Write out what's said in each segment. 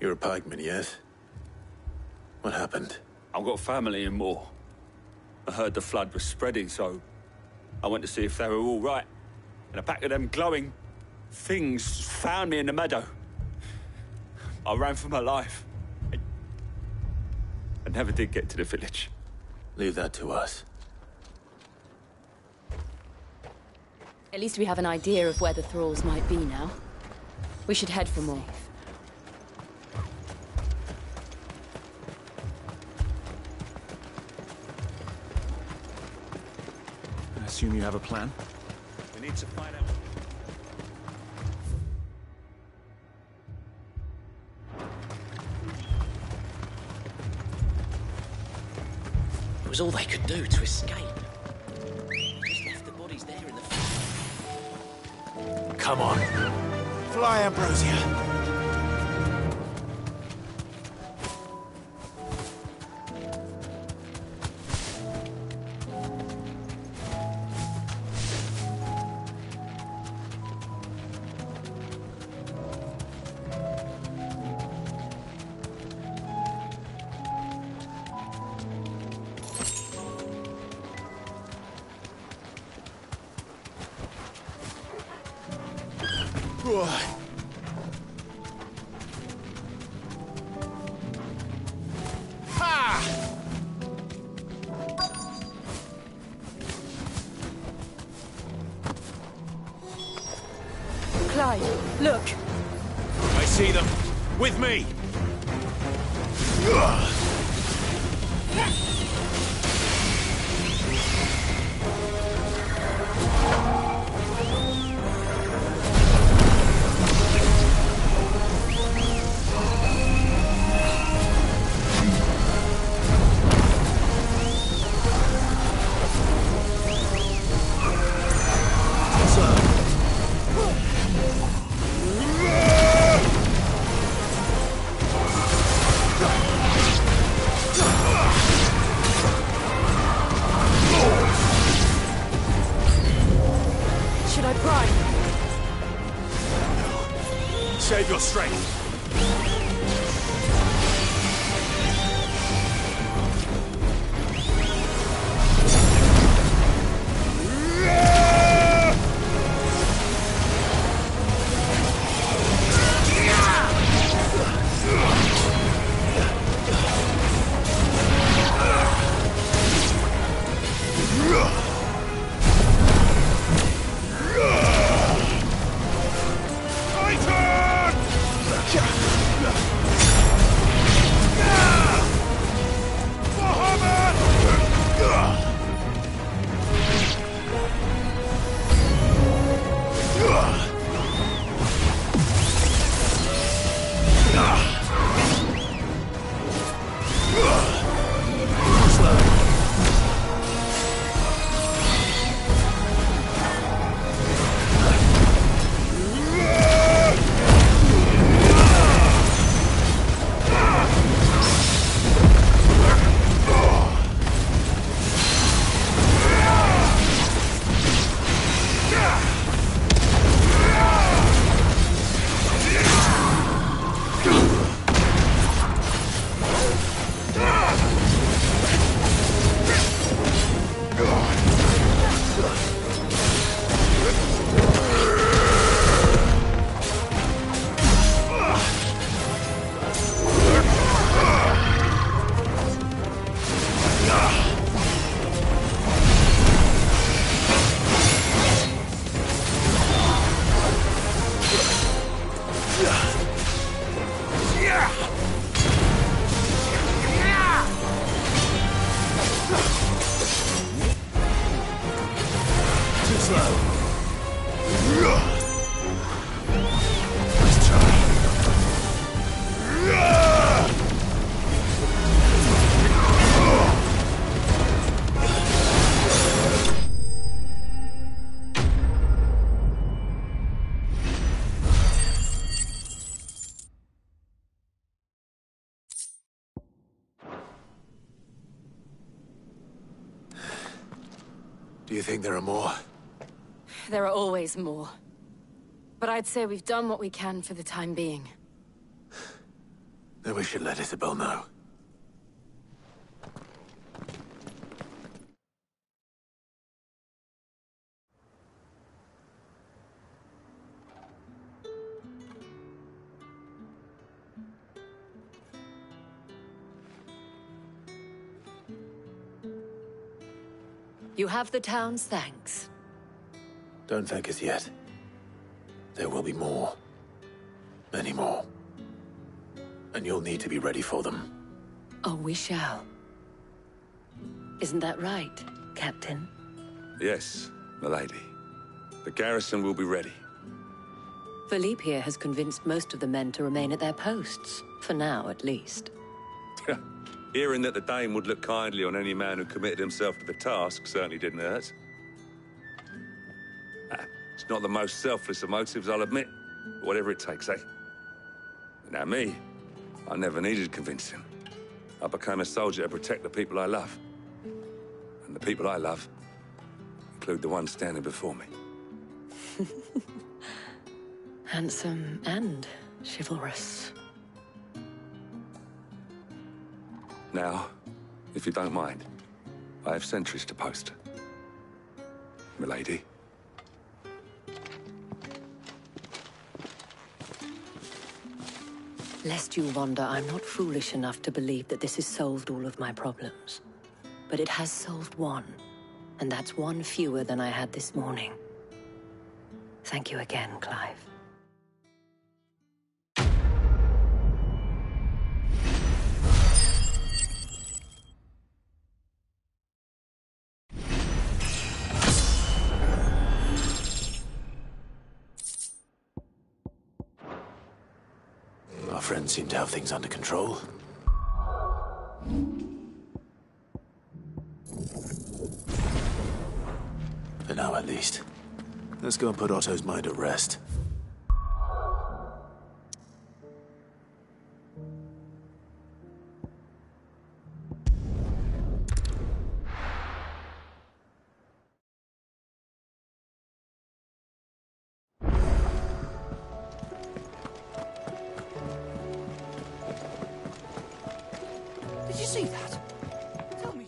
You're a pikeman, yes? What happened? I've got family in Moor. I heard the flood was spreading, so I went to see if they were all right. And a pack of them glowing things found me in the meadow. I ran for my life. I never did get to the village. Leave that to us. At least we have an idea of where the thralls might be now. We should head for more. I assume you have a plan? We need to find out. It was all they could do to escape. They just left the bodies there in the field. Come on. Fly, Ambrosia. Clyde, look! I see them. With me! Should I prime? Save your strength. Do you think there are more? There are always more. But I'd say we've done what we can for the time being. Then we should let Isabel know. You have the town's thanks. Don't thank us yet. There will be more. Many more. And you'll need to be ready for them. Oh, we shall. Isn't that right, Captain? Yes, milady. The garrison will be ready. Philippe here has convinced most of the men to remain at their posts. For now, at least. Hearing that the Dane would look kindly on any man who committed himself to the task certainly didn't hurt. It's not the most selfless of motives, I'll admit. But whatever it takes, eh? Now me, I never needed convincing. I became a soldier to protect the people I love. And the people I love include the one standing before me. Handsome and chivalrous. Now, if you don't mind, I have sentries to post. Milady. Lest you wonder, I'm not foolish enough to believe that this has solved all of my problems. But it has solved one, and that's one fewer than I had this morning. Thank you again, Clive. Our friends seem to have things under control. For now, at least. Let's go and put Otto's mind at rest. Did you see that? Tell me.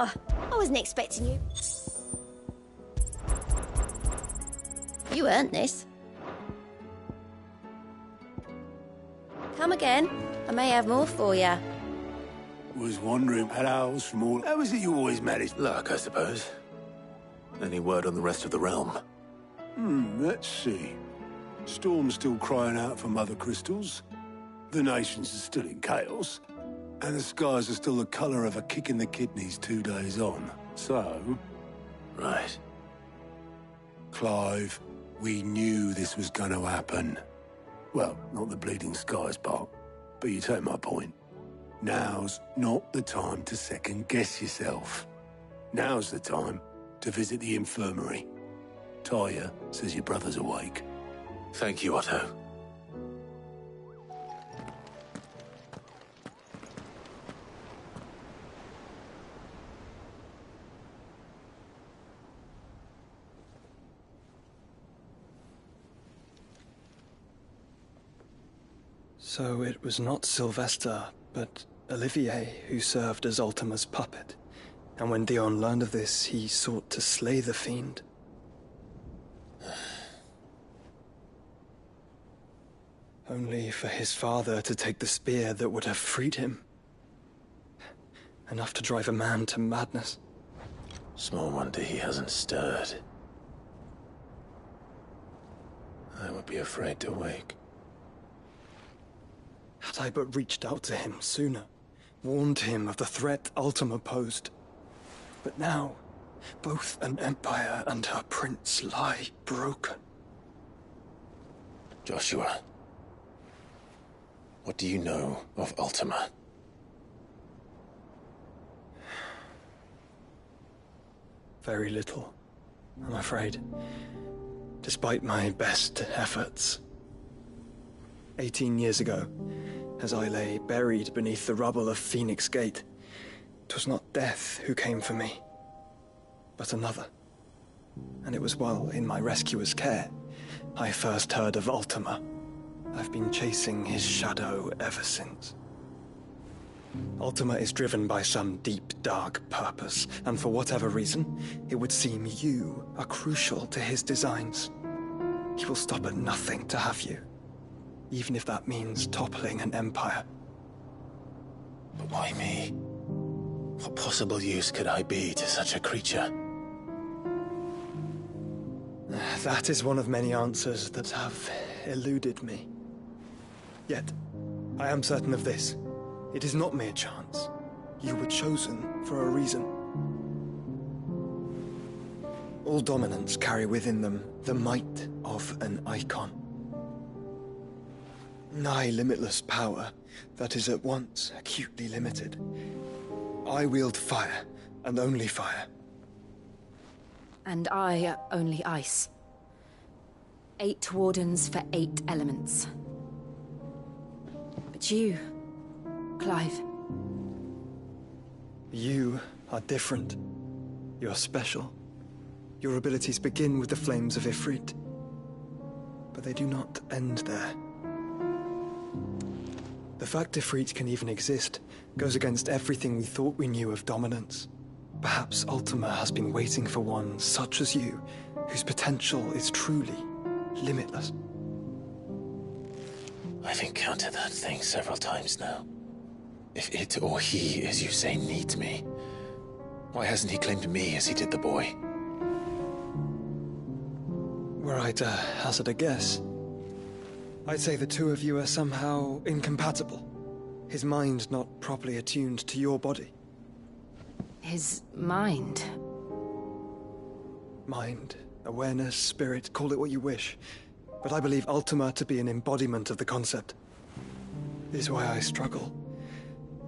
Oh, I wasn't expecting you. You earned this. Come again. I may have more for you. Was wondering, pals from all... How is it you always manage? Luck, I suppose. Any word on the rest of the realm? Let's see. Storm's still crying out for mother crystals. The nations are still in chaos. And the skies are still the colour of a kick in the kidneys 2 days on. So... Right. Clive, we knew this was going to happen. Well, not the bleeding skies part, but you take my point. Now's not the time to second-guess yourself. Now's the time to visit the infirmary. Talia says your brother's awake. Thank you, Otto. So it was not Sylvester, but Olivier who served as Ultima's puppet. And when Dion learned of this, he sought to slay the fiend. Only for his father to take the spear that would have freed him. Enough to drive a man to madness. Small wonder he hasn't stirred. I would be afraid to wake. Had I but reached out to him sooner, warned him of the threat Ultima posed. But now, both an empire and her prince lie broken. Joshua, what do you know of Ultima? Very little, I'm afraid. Despite my best efforts. 18 years ago, as I lay buried beneath the rubble of Phoenix Gate, 'twas not death who came for me, but another. And it was while in my rescuer's care I first heard of Ultima. I've been chasing his shadow ever since. Ultima is driven by some deep, dark purpose, and for whatever reason, it would seem you are crucial to his designs. He will stop at nothing to have you, even if that means toppling an empire. But why me? What possible use could I be to such a creature? That is one of many answers that have eluded me. Yet, I am certain of this. It is not mere chance. You were chosen for a reason. All dominants carry within them the might of an icon. Nigh limitless power that is at once acutely limited. I wield fire, and only fire. And I only ice. 8 wardens for 8 elements. But you, Clive. You are different. You're special. Your abilities begin with the flames of Ifrit. But they do not end there. The fact Ifrit can even exist goes against everything we thought we knew of dominance. Perhaps Ultima has been waiting for one such as you, whose potential is truly limitless. I've encountered that thing several times now. If it or he, as you say, needs me, why hasn't he claimed me as he did the boy? Were I to hazard a guess, I'd say the two of you are somehow incompatible. His mind not properly attuned to your body. His mind? Mind, awareness, spirit, call it what you wish. But I believe Ultima to be an embodiment of the concept. This is why I struggle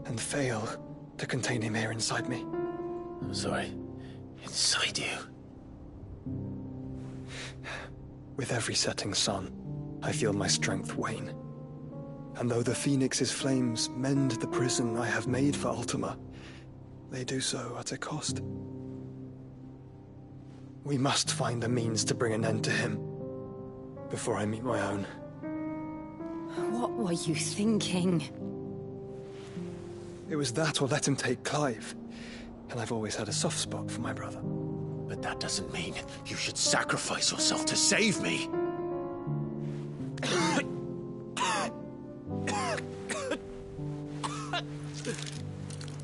and fail to contain him here inside me. I'm sorry. Inside you? With every setting sun, I feel my strength wane. And though the Phoenix's flames mend the prison I have made for Ultima, they do so at a cost. We must find a means to bring an end to him before I meet my own. What were you thinking? It was that or let him take Clive. And I've always had a soft spot for my brother. But that doesn't mean you should sacrifice yourself to save me.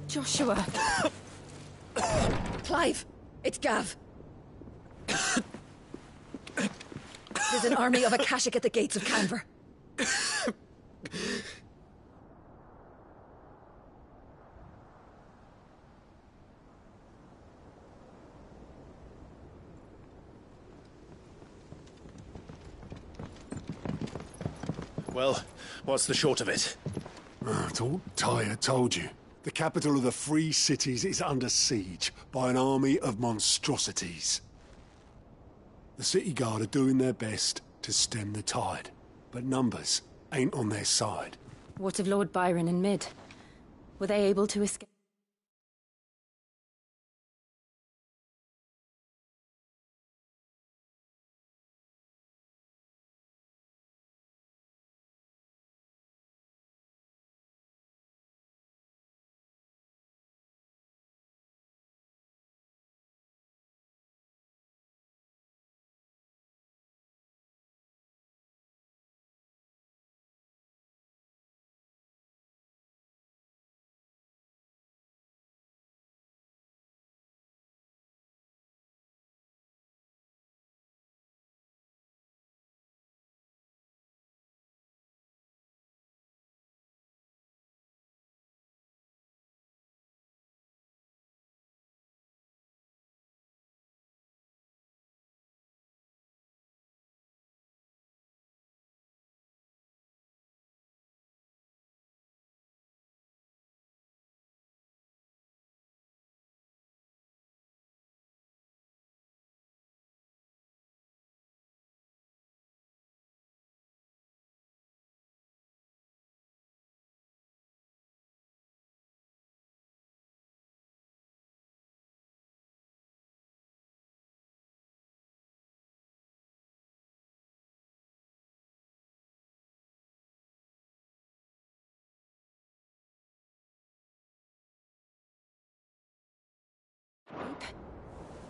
Joshua. Clive, it's Gav. There's an army of Akashic at the gates of Canver. Well, what's the short of it? It's all Tyre told you. The capital of the Free Cities is under siege by an army of monstrosities. The City Guard are doing their best to stem the tide, but numbers ain't on their side. What of Lord Byron and Mid? Were they able to escape?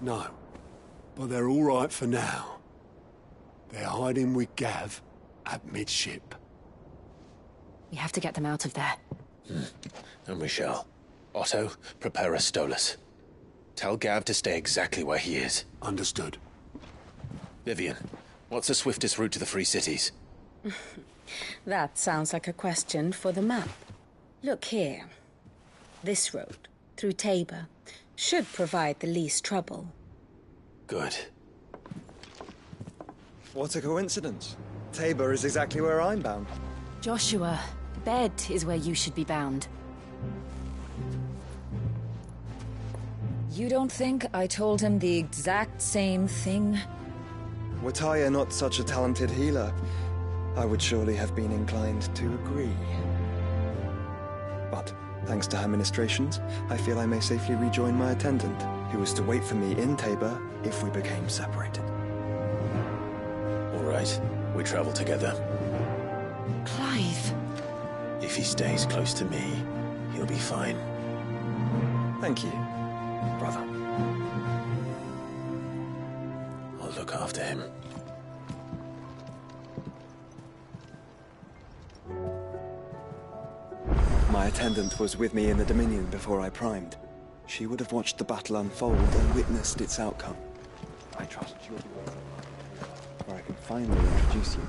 No. But they're all right for now. They're hiding with Gav at midship. We have to get them out of there. And we shall. Otto, prepare a Stolas. Tell Gav to stay exactly where he is. Understood. Vivian, what's the swiftest route to the Free Cities? That sounds like a question for the map. Look here. This road, through Tabor, should provide the least trouble. Good. What a coincidence. Tabor is exactly where I'm bound. Joshua, Bed is where you should be bound. You don't think I told him the exact same thing? Were Taya not such a talented healer, I would surely have been inclined to agree. But, thanks to her ministrations, I feel I may safely rejoin my attendant, who was to wait for me in Tabor if we became separated. All right, we travel together. Clive. If he stays close to me, he'll be fine. Thank you, brother. I'll look after him. My attendant was with me in the Dominion before I primed. She would have watched the battle unfold and witnessed its outcome. I trust you'll be waiting where I can finally introduce you.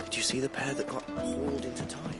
Did you see the pair that got hauled into tires?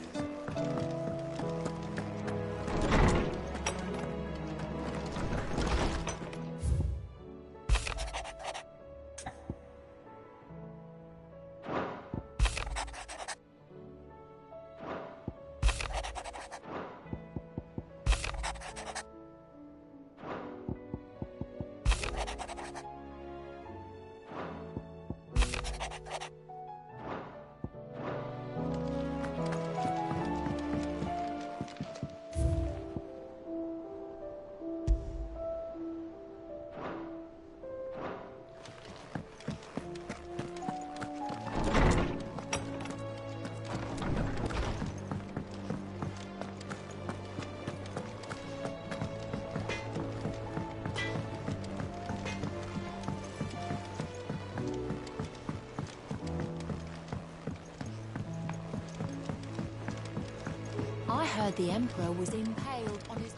I heard the Emperor was impaled on his...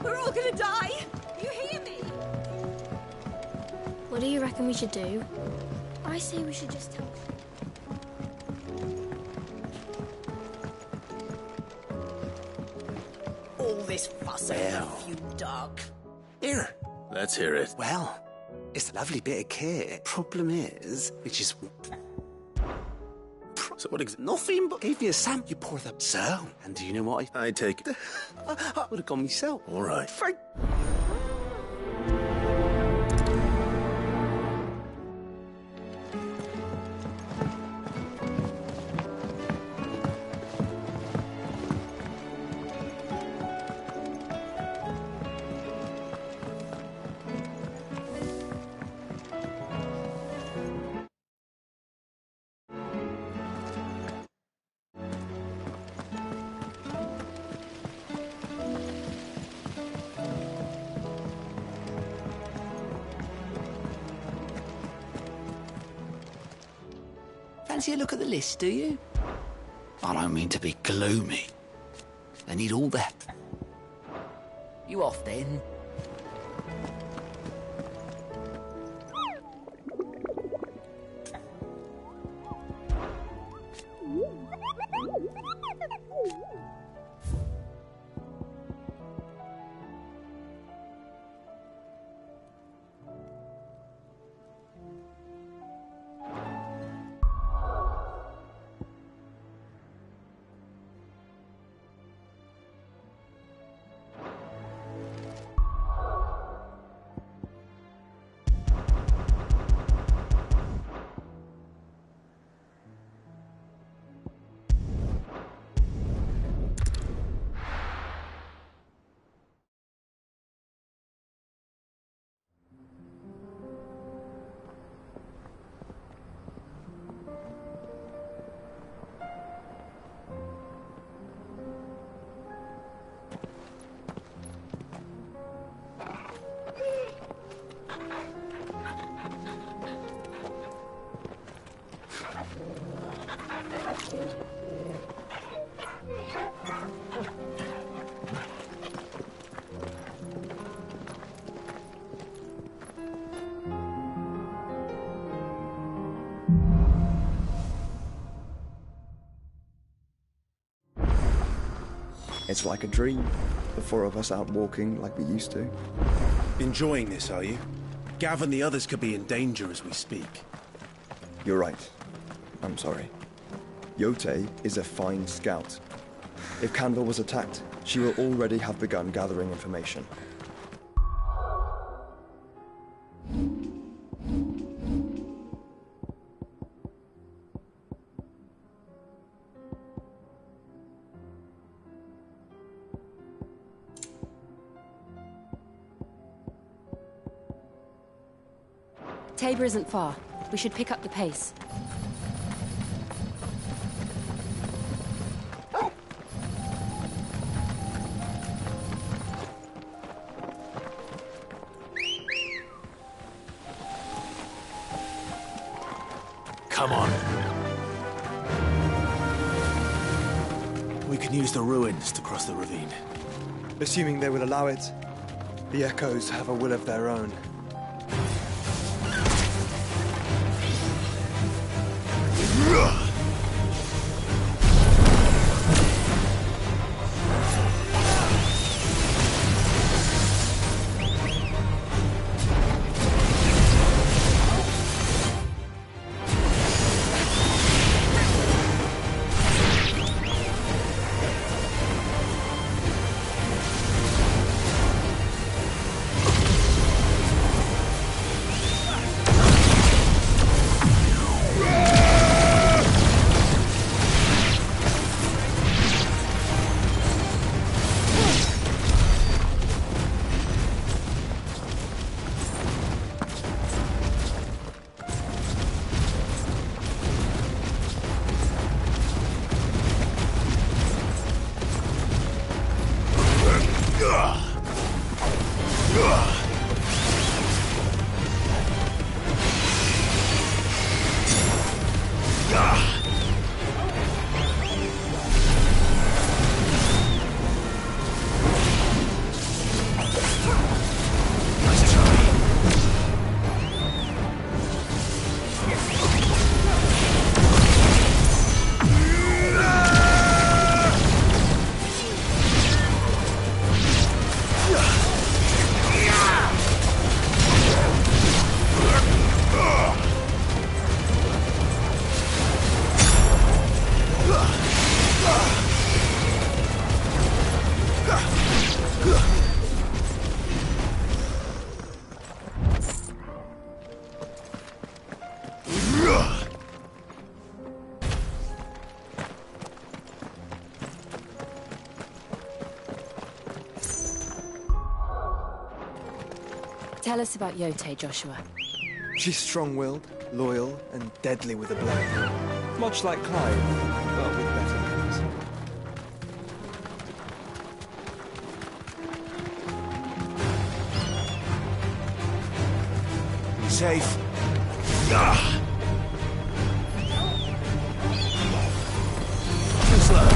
We're all gonna die! You hear me? What do you reckon we should do? I say we should just tell... All this fuss over a few dog. Here, let's hear it. Well, it's a lovely bit of kit. Problem is, which is... So what Nothing but gave you a sample, you pour them. So, and do you know what I take it. I would have gone myself. All right. Fancy a look at the list, do you? I don't mean to be gloomy. They need all that. You off then? It's like a dream. The four of us out walking like we used to. Enjoying this, are you? Gav and the others could be in danger as we speak. You're right. I'm sorry. Yote is a fine scout. If Canville was attacked, she will already have begun gathering information. Tabor isn't far. We should pick up the pace. Come on. We can use the ruins to cross the ravine. Assuming they will allow it, the Echoes have a will of their own. Tell us about Yote, Joshua. She's strong-willed, loyal, and deadly with a blade. Much like Clive, but with better manners. Be safe. Too slow.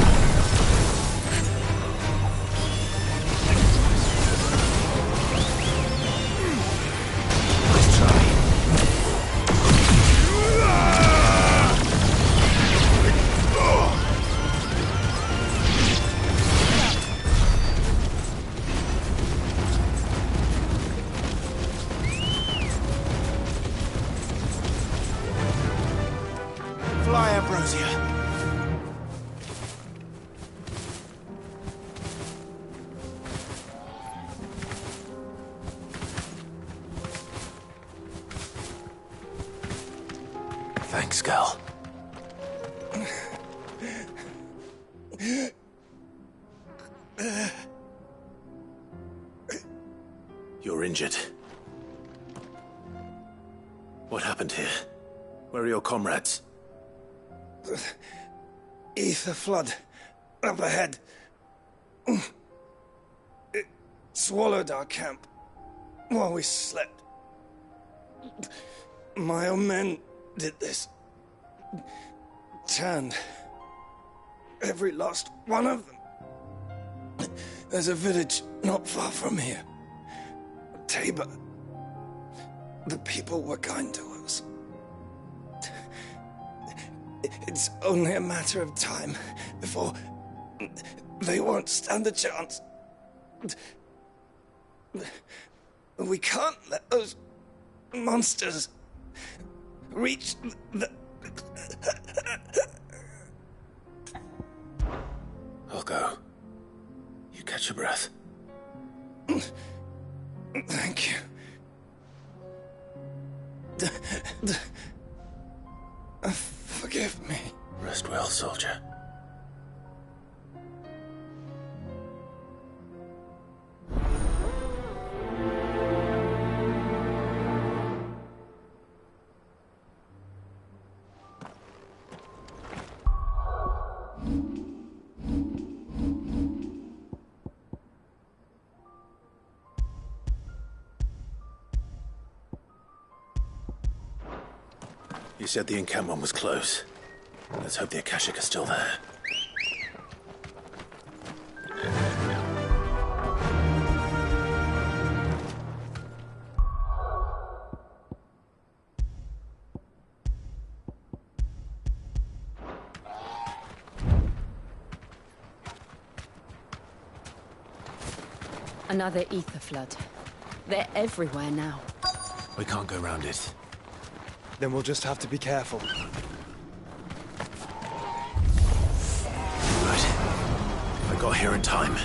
Fly, Ambrosia. Thanks, Gal. You're injured. What happened here? Where are your comrades? Ether flood up ahead. It swallowed our camp while we slept. My own men did this. Turned every last one of them. There's a village not far from here. Tabor. The people were kind to us. It's only a matter of time before They won't stand a chance. We can't let those monsters reach the... I'll go. You catch your breath. Thank you. Forgive me. Rest well, soldier. You said the encampment was close. Let's hope the Akashic are still there. Another ether flood. They're everywhere now. We can't go round it. Then we'll just have to be careful. Right. I got here in time.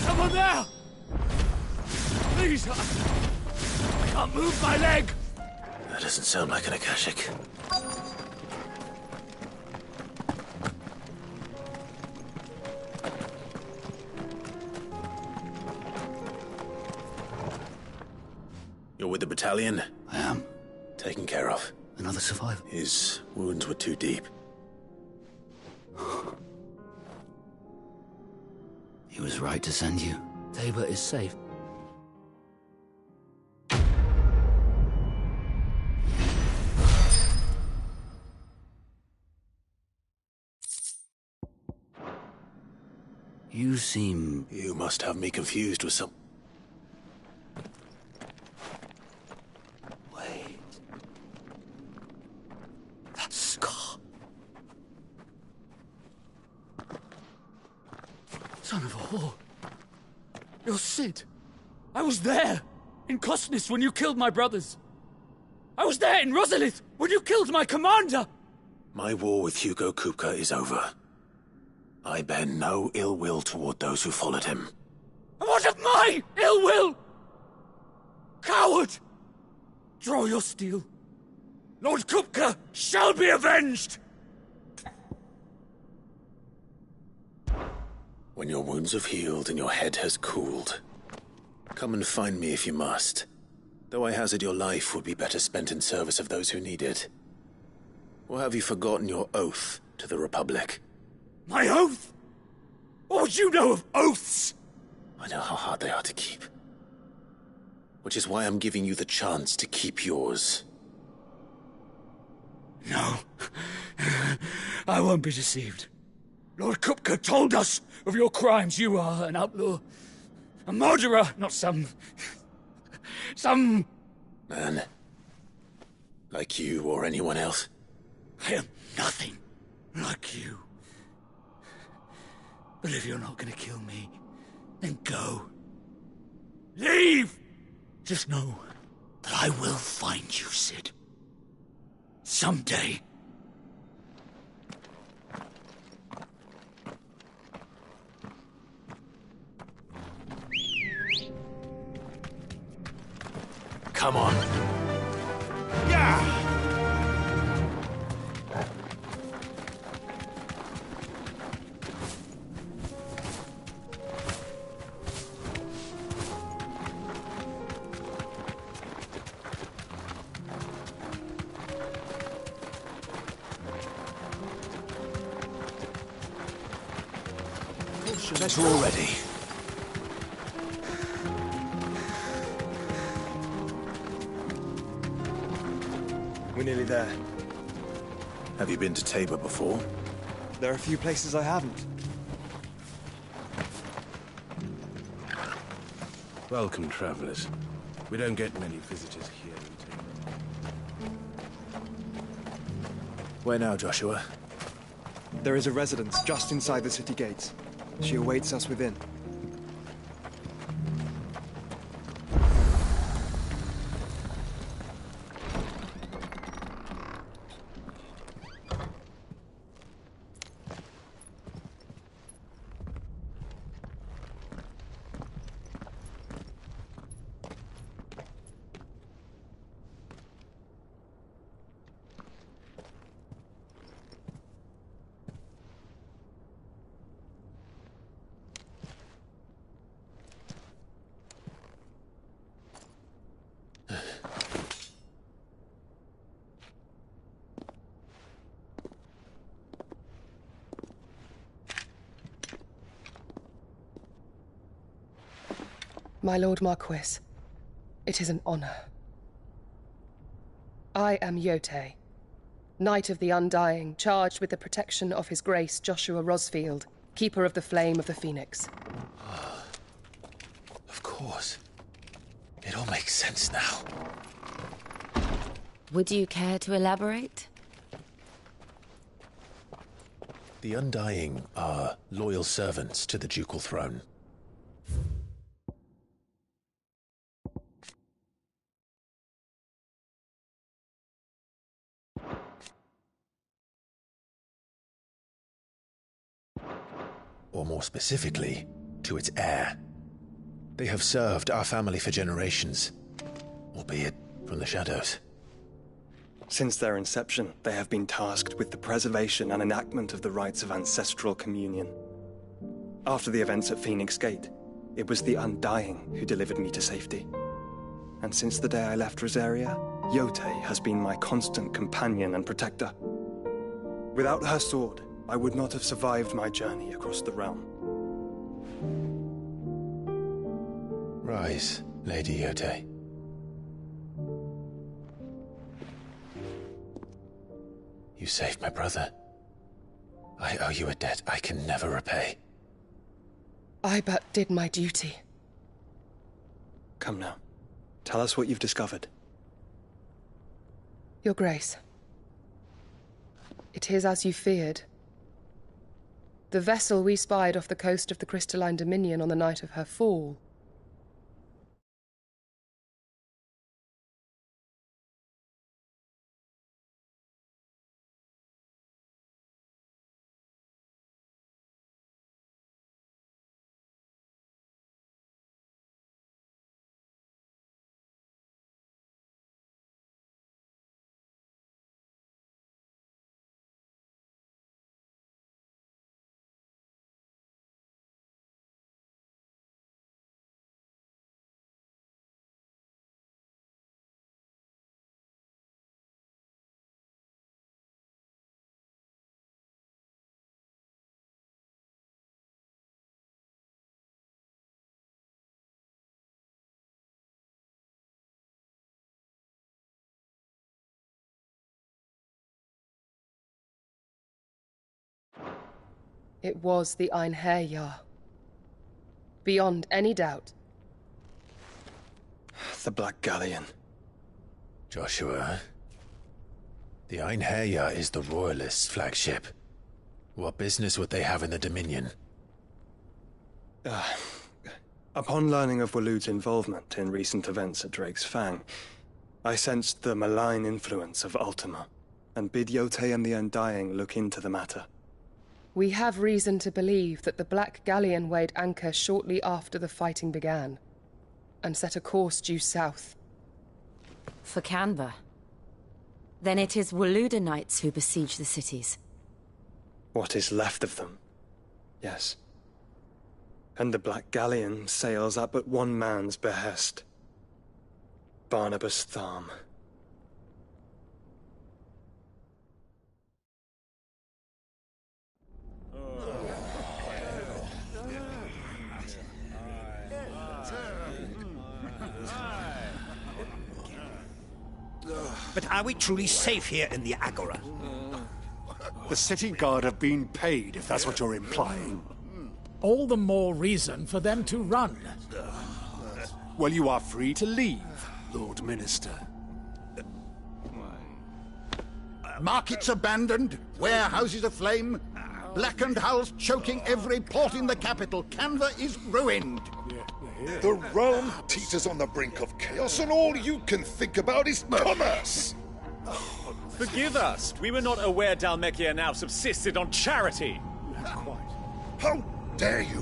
Someone there! Please, I can't move my leg! That doesn't sound like an Akashic. You're with the battalion? I am. Taken care of. Another survivor? His wounds were too deep. He was right to send you. Tabor is safe. You seem... You must have me confused with some... Wait. That scar. Son of a whore. You're Sid. I was there, in Cosnis, when you killed my brothers. I was there in Rosalith, when you killed my commander! My war with Hugo Kupka is over. I bear no ill will toward those who followed him. And what of my ill will? Coward! Draw your steel. Lord Kupka shall be avenged! When your wounds have healed and your head has cooled, come and find me if you must. Though I hazard your life would be better spent in service of those who need it. Or have you forgotten your oath to the Republic? My oath? What would you know of oaths? I know how hard they are to keep. Which is why I'm giving you the chance to keep yours. No. I won't be deceived. Lord Kupka told us of your crimes. You are an outlaw. A murderer, not some... Man, Like you or anyone else. I am nothing like you. But if you're not gonna kill me, then go. Leave! Just know that I will find you, Sid. Someday. Come on. Yeah! Better already. We're nearly there. Have you been to Tabor before? There are a few places I haven't. Welcome, travelers. We don't get many visitors here in Tabor. Where now, Joshua? There is a residence just inside the city gates. She awaits us within. My Lord Marquis, it is an honor. I am Yote, Knight of the Undying, charged with the protection of His Grace Joshua Rosfield, Keeper of the Flame of the Phoenix. Of course. It all makes sense now. Would you care to elaborate? The Undying are loyal servants to the ducal throne. Or more specifically, to its heir. They have served our family for generations, albeit from the shadows. Since their inception, they have been tasked with the preservation and enactment of the rites of ancestral communion. After the events at Phoenix Gate, it was the Undying who delivered me to safety. And since the day I left Rosaria, Yote has been my constant companion and protector. Without her sword, I would not have survived my journey across the realm. Rise, Lady Yote. You saved my brother. I owe you a debt I can never repay. I but did my duty. Come now. Tell us what you've discovered. Your Grace. It is as you feared. The vessel we spied off the coast of the Crystalline Dominion on the night of her fall. It was the Einherjar. Beyond any doubt. The Black Galleon. Joshua, The Einherjar is the Royalists' flagship. What business would they have in the Dominion? Upon learning of Waloed's involvement in recent events at Drake's Fang, I sensed the malign influence of Ultima, and bid Yotei and the Undying look into the matter. We have reason to believe that the Black Galleon weighed anchor shortly after the fighting began, and set a course due south. For Canva. Then it is Waloeda Knights who besiege the cities. What is left of them, yes. And the Black Galleon sails up at one man's behest. Barnabas Tharm. But are we truly safe here in the Agora? The city guard have been paid, if that's what you're implying. All the more reason for them to run. Well, you are free to leave, Lord Minister. Markets abandoned, warehouses aflame, blackened hulls choking every port in the capital. Canva is ruined. The realm teeters on the brink of chaos, and all you can think about is commerce! Forgive us. We were not aware Dhalmekia now subsisted on charity. Quite. How dare you?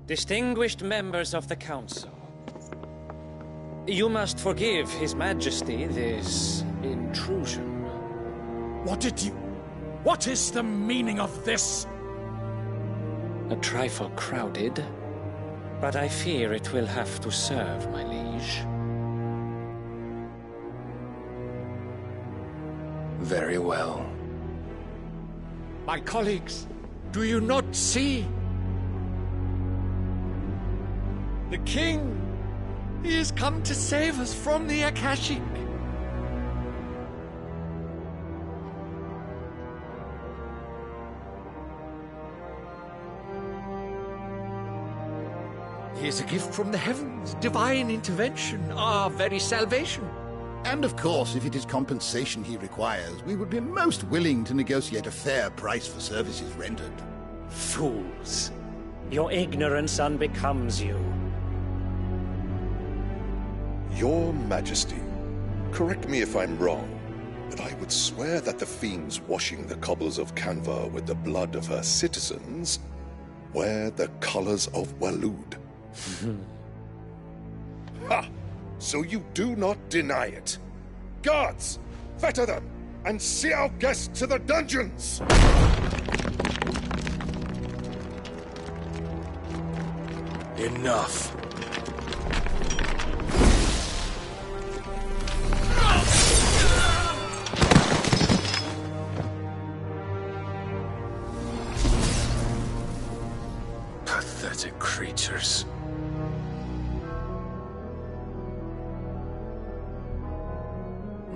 Distinguished members of the Council, you must forgive His Majesty this intrusion. What is the meaning of this? A trifle crowded, but I fear it will have to serve, my liege. Very well. My colleagues, do you not see? The king! He has come to save us from the Akashic! He is a gift from the heavens, divine intervention, our very salvation. And of course, if it is compensation he requires, we would be most willing to negotiate a fair price for services rendered. Fools! Your ignorance unbecomes you. Your Majesty, correct me if I'm wrong, but I would swear that the fiends washing the cobbles of Canva with the blood of her citizens wear the colors of Waloed. Ha! So you do not deny it. Guards, fetter them, and see our guests to the dungeons! Enough. Pathetic creatures.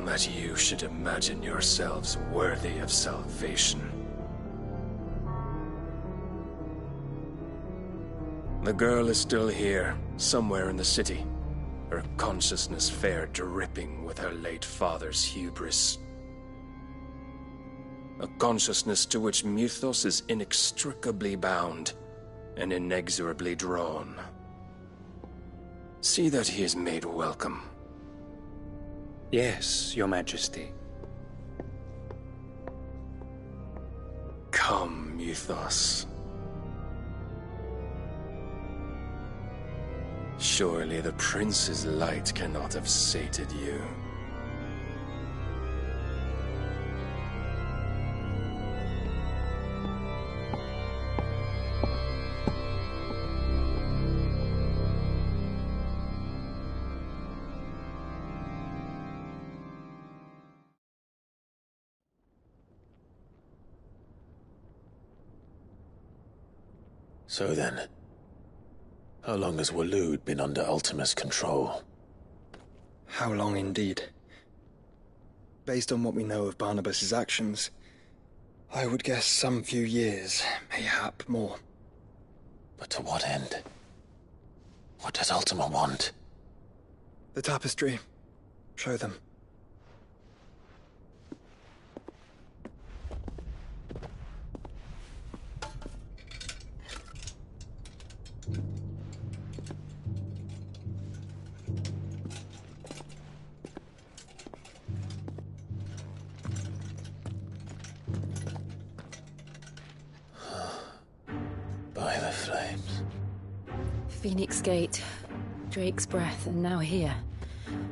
That you should imagine yourselves worthy of salvation. The girl is still here, somewhere in the city, her consciousness fair dripping with her late father's hubris. A consciousness to which Mythos is inextricably bound and inexorably drawn. See that he is made welcome. Yes, Your Majesty. Come, Mythos. Surely the prince's light cannot have sated you. So then, how long has Waloed been under Ultima's control? How long indeed? Based on what we know of Barnabas's actions, I would guess some few years, mayhap more. But to what end? What does Ultima want? The tapestry. Show them. By the flames. Phoenix Gate, Drake's Breath, and now here.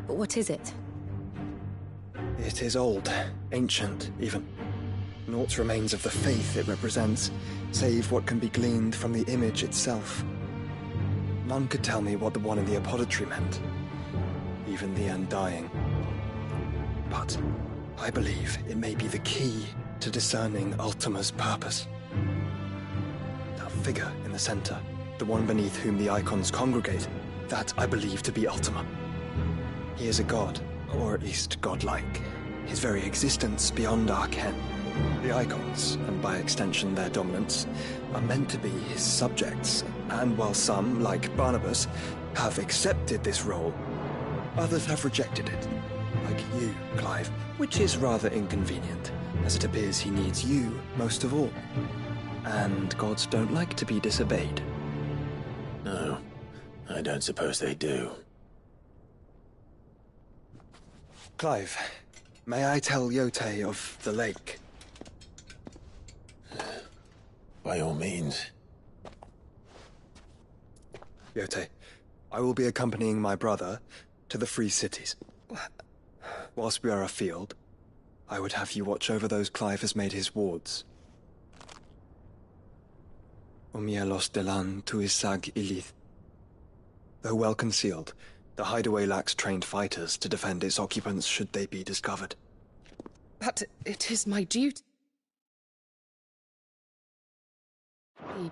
But what is it? It is old, ancient, even. Naught remains of the faith it represents, save what can be gleaned from the image itself. None could tell me what the one in the apothecary meant, even the Undying. But I believe it may be the key to discerning Ultima's purpose. That figure in the center, the one beneath whom the icons congregate, that I believe to be Ultima. He is a god, or at least godlike, his very existence beyond our ken. The icons, and by extension their dominants, are meant to be his subjects, and while some, like Barnabas, have accepted this role, others have rejected it, like you, Clive, which is rather inconvenient, as it appears he needs you most of all. And gods don't like to be disobeyed. No, I don't suppose they do. Clive, may I tell Yote of the lake? By all means. Yote, I will be accompanying my brother to the Free Cities. Whilst we are afield, I would have you watch over those Clive has made his wards. Omielos delan tuisag ilith. Though well concealed, the hideaway lacks trained fighters to defend its occupants should they be discovered. But it is my duty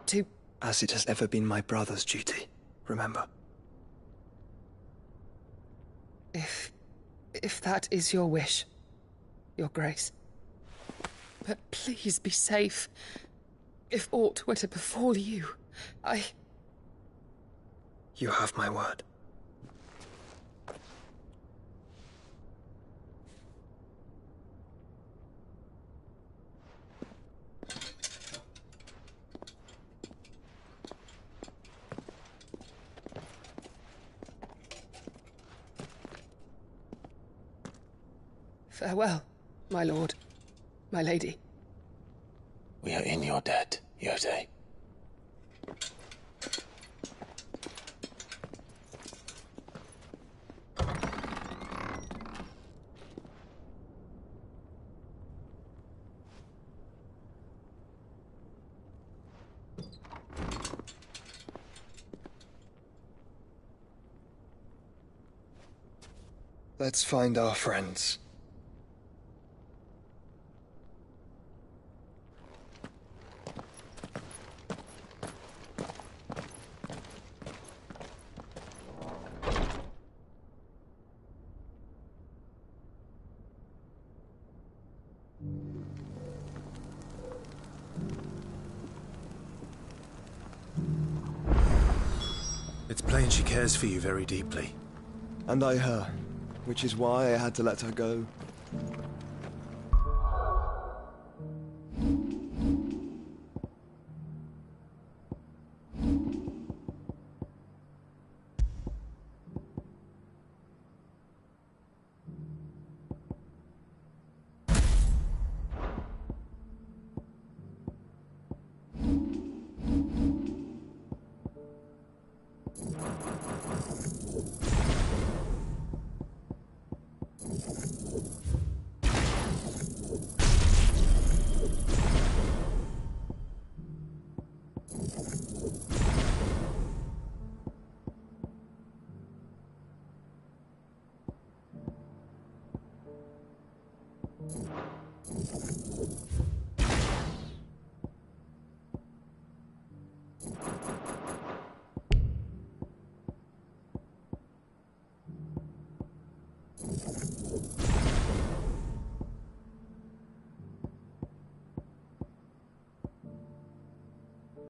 to... As it has ever been my brother's duty, remember. If that is your wish, Your Grace. But please be safe. If aught were to befall you, You have my word. Farewell, my lord, my lady. We are in your debt, Yote. Let's find our friends. It's plain she cares for you very deeply. And I her, which is why I had to let her go.